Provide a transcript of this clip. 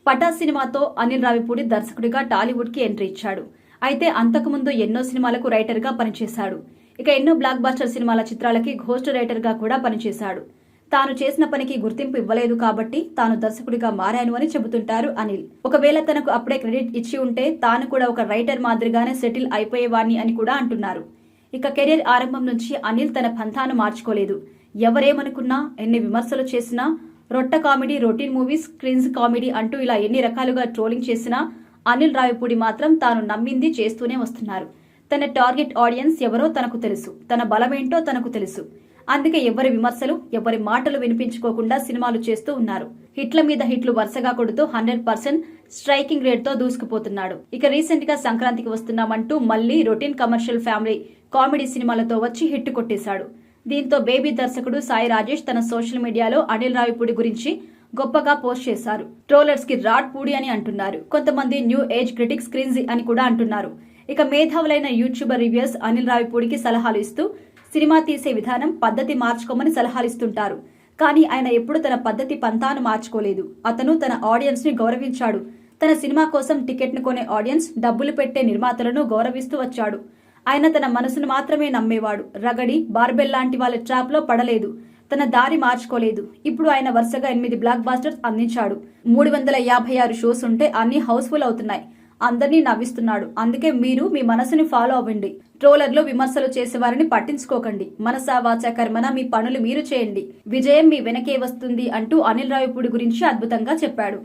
పటా సినిమాతో అనిల్ రావిపూడి దర్శకుడిగా టాలీవుడ్ కి ఎంట్రీ ఇచ్చాడు. అయితే అంతకుముందు ఎన్నో సినిమాలకు రైటర్ గా పనిచేశాడు. ఇక ఎన్నో బ్లాక్ బస్టర్ సినిమాల చిత్రాలకి ఘోస్ట్ రైటర్ గా కూడా పనిచేశాడు. తాను చేసిన పనికి గుర్తింపు ఇవ్వలేదు కాబట్టి తాను దర్శకుడిగా మారాను అని చెబుతుంటారు అనిల్. ఒకవేళ తనకు అప్పుడే క్రెడిట్ ఇచ్చి ఉంటే తాను కూడా ఒక రైటర్ మాదిరిగానే సెటిల్ అయిపోయేవాణ్ణి అని కూడా అంటున్నారు. ఇక కెరీర్ ఆరంభం నుంచి అనిల్ తన పంథాను మార్చుకోలేదు. ఎవరేమనుకున్నా, ఎన్ని విమర్శలు చేసినా, రొట్ట కామెడీ, రొటీన్ మూవీస్, క్రిన్స్ కామెడీ అంటూ ఇలా ఎన్ని రకాలుగా ట్రోలింగ్ చేసినా అనిల్ రావిపూడి మాత్రం తాను నమ్మింది చేస్తూనే వస్తున్నారు. తన టార్గెట్ ఆడియన్స్ ఎవరో తనకు తెలుసు, తన బలమేంటో తనకు తెలుసు. అందుకే ఎవరి విమర్శలు, ఎవరి మాటలు వినిపించుకోకుండా సినిమాలు చేస్తూ ఉన్నారు. హిట్ల మీద హిట్లు వరుసగా కొడుతూ 100% స్ట్రైకింగ్ రేట్ తో దూసుకుపోతున్నాడు. ఇక రీసెంట్ గా సంక్రాంతికి వస్తున్నామంటూ మళ్లీ రొటీన్ కమర్షియల్ ఫ్యామిలీ కామెడీ సినిమాలతో వచ్చి హిట్ కొట్టేశాడు. దీంతో బేబీ దర్శకుడు సాయి రాజేష్ తన సోషల్ మీడియాలో అనిల్ రావిపూడి గురించి గొప్పగా పోస్ట్ చేశారు. ట్రోలర్స్ కి రాడ్ పూడి అని అంటున్నారు. కొంతమంది న్యూ ఏజ్ క్రిటిక్స్ క్రిన్జీ అని కూడా అంటున్నారు. ఇక మేధావులైన యూట్యూబర్ రివ్యూస్ అనిల్ రావిపూడికి సలహాలు ఇస్తూ సినిమా తీసే విధానం, పద్ధతి మార్చుకోమని సలహాలు ఇస్తుంటారు. కానీ ఆయన ఎప్పుడు తన పద్ధతి పంతాను మార్చుకోలేదు. అతను తన ఆడియన్స్ ని గౌరవించాడు. తన సినిమా కోసం టికెట్ ను కొనే ఆడియన్స్, డబ్బులు పెట్టే నిర్మాతలను గౌరవిస్తూ వచ్చాడు. ఆయన తన మనసును మాత్రమే నమ్మేవాడు. రగడి, బార్బెల్ లాంటి వాళ్ళ ట్రాప్ లో పడలేదు. తన దారి మార్చుకోలేదు. ఇప్పుడు ఆయన వరుసగా 8 బ్లాక్ బాస్టర్స్ అందించాడు. 356 షోస్ ఉంటే అన్ని హౌస్ఫుల్ అవుతున్నాయి. అందరినీ నవ్విస్తున్నాడు. అందుకే మీరు మీ మనసుని ఫాలో అవ్వండి. ట్రోలర్లు, విమర్శలు చేసేవారిని పట్టించుకోకండి. మనసా వాచా కర్మన మీ పనులు మీరు చేయండి. విజయం మీ వెనకే వస్తుంది అంటూ అనిల్ రావిపూడి గురించి అద్భుతంగా చెప్పాడు.